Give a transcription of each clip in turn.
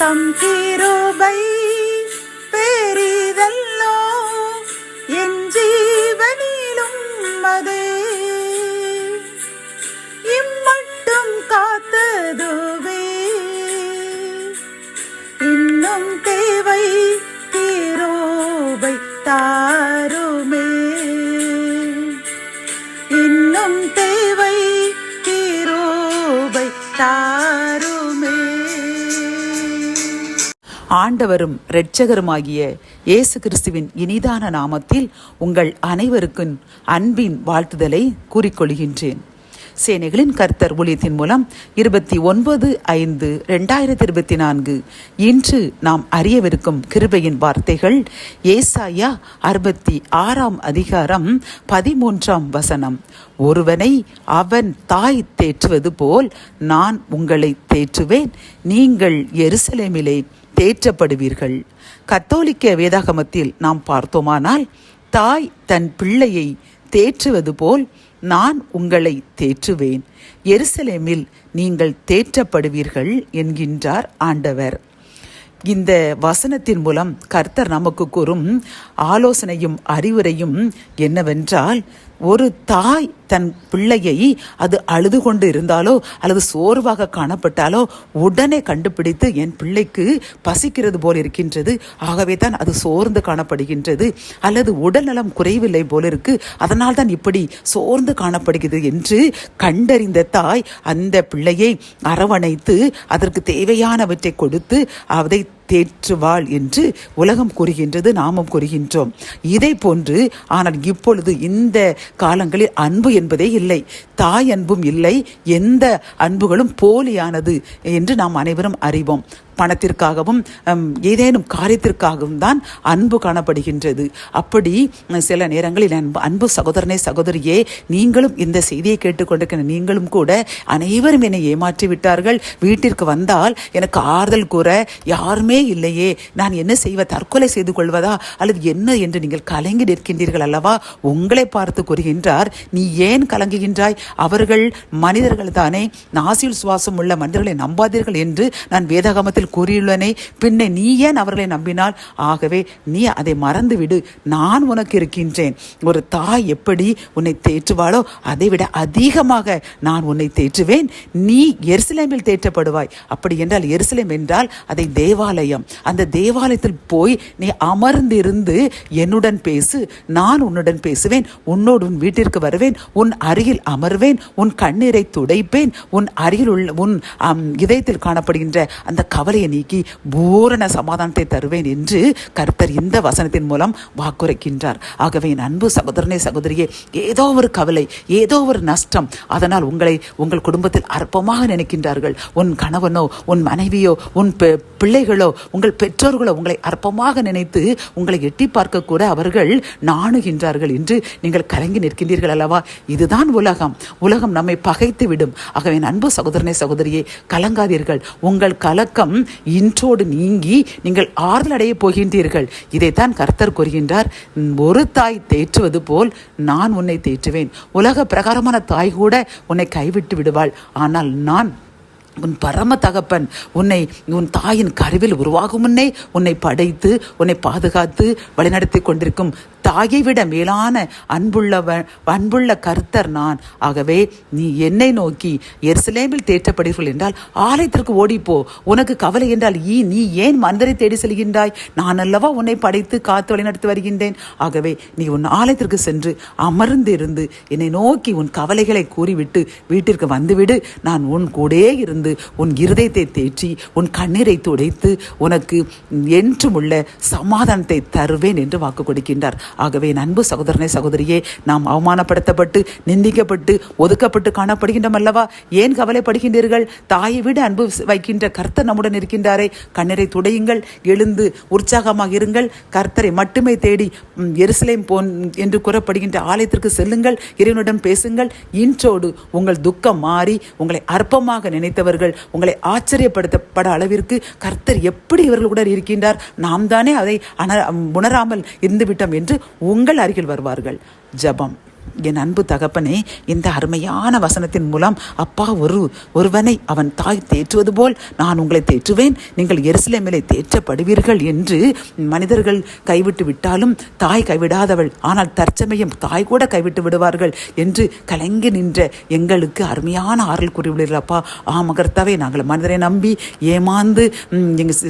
தம் கிருபை பெரிதல்லோ, என் ஜீவனிலும் அதே இம்மட்டும் காத்ததுவே. இன்னும் தேவை கிருபை தாருமே, இன்னும் தேவை கிருபை தாருமே. ஆண்டவரும் இரட்சகருமாகிய இயேசு கிறிஸ்துவின் இனிதான நாமத்தில் உங்கள் அனைவருக்கும் அன்பின் வாழ்த்துதலை கூறிக்கொள்கின்றேன். சேனைகளின் கர்த்தர் ஊழியத்தின் மூலம் 29/5/2024 இன்று நாம் அறியவிருக்கும் கிருபையின் வார்த்தைகள் ஏசாயா 66 அதிகாரம் 13 ஒருவனை அவன் தாய் தேற்றுவது போல் நான் உங்களை தேற்றுவேன், நீங்கள் எருசலேமிலே தேற்றப்படுவீர்கள். கத்தோலிக்க வேதாகமத்தில் நாம் பார்த்தோமானால், தாய் தன் பிள்ளையை தேற்றுவது போல் நான் உங்களை தேற்றுவேன், எருசலேமில் நீங்கள் தேற்றப்படுவீர்கள் என்கின்றார் ஆண்டவர். இந்த வசனத்தின் மூலம் கர்த்தர் நமக்கு கூறும் ஆலோசனையும் அறிவுரையும் என்னவென்றால், ஒரு தாய் தன் பிள்ளையை அது அழுது கொண்டு இருந்தாலோ அல்லது சோர்வாக காணப்பட்டாலோ உடனே கண்டுபிடித்து என் பிள்ளைக்கு பசிக்கிறது போல் இருக்கின்றது, ஆகவே தான் அது சோர்ந்து காணப்படுகின்றது, அல்லது உடல்நலம் குறைவில்லை போல இருக்கு, அதனால் தான் இப்படி சோர்ந்து காணப்படுகிறது என்று கண்டறிந்த தாய் அந்த பிள்ளையை அரவணைத்து அதற்கு தேவையானவற்றை கொடுத்து அதை தேற்றுவாள் என்று உலகம் கூறுகின்றது, நாமும் கூறுகின்றோம். இதை போன்று ஆனால் இப்பொழுது இந்த காலங்களில் அன்பு என்பதே இல்லை, தாய் அன்பும் இல்லை, எந்த அன்புகளும் போலியானது என்று நாம் அனைவரும் அறிவோம். பணத்திற்காகவும் ஏதேனும் காரியத்திற்காகவும் தான் அன்பு காணப்படுகின்றது. அப்படி சில நேரங்களில் அன்பு சகோதரனே சகோதரியே, நீங்களும் இந்த செய்தியை கேட்டுக்கொண்டிருக்கிற நீங்களும் கூட அனைவரும் என்னை ஏமாற்றி விட்டார்கள், வீட்டிற்கு வந்தால் எனக்கு ஆறுதல் கூற யாருமே இல்லையே, நான் என்ன செய்வ, தற்கொலை செய்து கொள்வதா அல்லது என்ன என்று நீங்கள் கலங்கி நிற்கின்றீர்கள் அல்லவா? உங்களை பார்த்து கூறுகின்றார், நீ ஏன் கலங்குகின்றாய்? அவர்கள் மனிதர்கள் தானே, நாசியில் சுவாசம் உள்ள மனிதர்களை நம்பாதீர்கள் என்று நான் வேதாகமத்தில் கூறியுள்ளனே, பின்ன நீ ஏன் அவர்களை நம்பினால்? ஆகவே நீ அதை மறந்துவிடு, நான் உனக்கு இருக்கின்றேன். ஒரு தாய் எப்படி உன்னை தேற்றுவாளோ அதை விட அதிகமாக நான் உன்னை தேற்றுவேன், நீ எருசலேமில் தேற்றப்படுவாய். அப்படி என்றால் எருசலேம் என்றால் அதை தேவாலயம், அந்த தேவாலயத்தில் போய் நீ அமர்ந்திருந்து என்னுடன் பேசு, நான் உன்னுடன் பேசுவேன், உன்னோடு உன் வீட்டிற்கு வருவேன், உன் அருகில் அமர்வேன், உன் கண்ணீரை துடைப்பேன், உன் அருகில் உள்ள உன் இதயத்தில் காணப்படுகின்ற அந்த கவலையை நீக்கி பூரண சமாதானத்தை தருவேன் என்று கர்த்தர் இந்த வசனத்தின் மூலம் வாக்குரைக்கின்றார். ஆகவே என் அன்பு சகோதரனே சகோதரியே, ஏதோ ஒரு கவலை, ஏதோ ஒரு நஷ்டம், அதனால் உங்கள் குடும்பத்தில் அற்பமாக நினைக்கின்றார்கள். உன் கணவனோ உன் மனைவியோ உன் பிள்ளைகளோ உங்கள் பெற்றோர்களோ உங்களை அற்பமாக நினைத்து உங்களை எட்டி பார்க்க கூட அவர்கள் நாணுகின்றார்கள் என்று நீங்கள் கலங்கி நிற்கின்றீர்கள் அல்லவா? இதுதான் உலகம். உலகம் நம்மை பகைத்து விடும். ஆகவே என் அன்பு சகோதரனே சகோதரியே, கலங்காதீர்கள். உங்கள் கலக்கம் இன்றோடு நீங்கி நீங்கள் ஆறுதல் அடைய போகின்றீர்கள். இதைத்தான் கர்த்தர் கூறுகின்றார், ஒரு தாய் தேற்றுவது போல் நான் உன்னை தேற்றுவேன். உலக பிரகாரமான தாய் கூட உன்னை கைவிட்டு விடுவாள், ஆனால் நான் உன் பரம தகப்பன் உன்னை உன் தாயின் கருவில் உருவாகும் முன்னே உன்னை படைத்து உன்னை பாதுகாத்து வழிநடத்தி கொண்டிருக்கும் தாயை விட மேலான அன்புள்ள கர்த்தர் நான். ஆகவே நீ என்னை நோக்கி எருசலேமில் தேற்றப்படுவீர்கள் என்றால் ஆலயத்திற்கு ஓடிப்போ. உனக்கு கவலை என்றால் நீ ஏன் மனிதரை தேடி செல்கின்றாய்? நான் அல்லவா உன்னை படைத்து காத்து வழிநடத்தி வருகின்றேன். ஆகவே நீ உன் ஆலயத்திற்கு சென்று அமர்ந்திருந்து என்னை நோக்கி உன் கவலைகளை கூறிவிட்டு வீட்டிற்கு வந்துவிடு. நான் உன் கூடே இருந்து உன் இருதயத்தை தேற்றி உன் கண்ணீரை துடைத்து உனக்கு என்றும் உள்ள சமாதானத்தை தருவேன் என்று வாக்கு கொடுக்கின்றார். ஆகவே அன்பு சகோதரனே சகோதரியே, நாம் அவமானப்படுத்தப்பட்டு நிந்திக்கப்பட்டு ஒதுக்கப்பட்டு காணப்படுகின்றோம் அல்லவா? ஏன் கவலைப்படுகின்றீர்கள்? தாயை விட அன்பு வைக்கின்ற கர்த்தர் நம்முடன் இருக்கின்றாரே. கண்ணீரை துடையுங்கள், எழுந்து உற்சாகமாக இருங்கள், கர்த்தரை மட்டுமே தேடி எருசலேம் என்று கூறப்படுகின்ற ஆலயத்திற்கு செல்லுங்கள், இறைவனுடன் பேசுங்கள். இன்றோடு உங்கள் துக்கம் மாறி உங்களை அற்பமாக நினைத்தவர்கள் உங்களை ஆச்சரியப்படுத்தப்பட அளவிற்கு கர்த்தர் எப்படி இவர்களுடன் இருக்கின்றார், நாம் தானே அதை உணராமல் இருந்துவிட்டோம் என்று உங்கள் அருகில் வருவார்கள். ஜெபம். என் அன்பு தகப்பனே, இந்த அருமையான வசனத்தின் மூலம் அப்பா, ஒருவனை அவன் தாய் தேற்றுவது போல் நான் உங்களை தேற்றுவேன், நீங்கள் எருசலேமிலே தேற்றப்படுவீர்கள் என்று. மனிதர்கள் கைவிட்டு விட்டாலும் தாய் கைவிடாதவள், ஆனால் தற்சமயம் தாய் கூட கைவிட்டு விடுவார்கள் என்று கலங்கி நின்ற எங்களுக்கு அருமையான ஆறுதல் கூறியுள்ளீர்கள் அப்பா. கர்த்தாவே, நாங்கள் மனிதரை நம்பி ஏமாந்து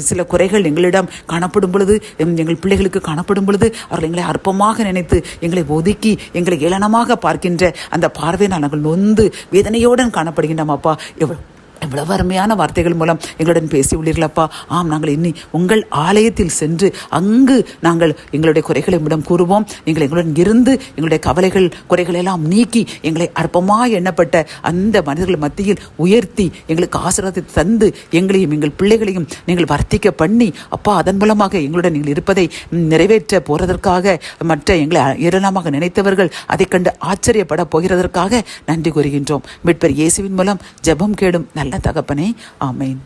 சில குறைகள் எங்களிடம் காணப்படும் பொழுது, எங்கள் பிள்ளைகளுக்கு காணப்படும் பொழுது அவர்கள் எங்களை அற்பமாக நினைத்து எங்களை ஒதுக்கி எங்களை ஏளனமாக பார்க்கின்ற அந்த பார்வையினால் நாங்கள் நொந்து வேதனையோடு காணப்படுகின்றோம் அப்பா. எவ்வளவு அருமையான வார்த்தைகள் மூலம் எங்களுடன் பேசி உள்ளீர்களப்பா. நாங்கள் இன்னி உங்கள் ஆலயத்தில் சென்று அங்கு நாங்கள் எங்களுடைய குறைகளை மூலம் கூறுவோம். நீங்கள் எங்களுடன் இருந்து எங்களுடைய கவலைகள் குறைகள் எல்லாம் நீக்கி எங்களை அற்பமாக எண்ணப்பட்ட அந்த மனிதர்கள் மத்தியில் உயர்த்தி எங்களுக்கு ஆசீர்வாதத்தை தந்து எங்களையும் எங்கள் பிள்ளைகளையும் நீங்கள் வர்த்திக்க பண்ணி அப்பா, அதன் மூலமாக எங்களுடன் நீங்கள் இருப்பதை நிறைவேற்ற போறதற்காக மற்ற எங்களை ஏராளமாக நினைத்தவர்கள் அதை கண்டு ஆச்சரியப்பட போகிறதற்காக நன்றி கூறுகின்றோம். மீட்பர் இயேசுவின் மூலம் ஜெபம் கேடும் நல்ல தகப்பனே, ஆமேன்.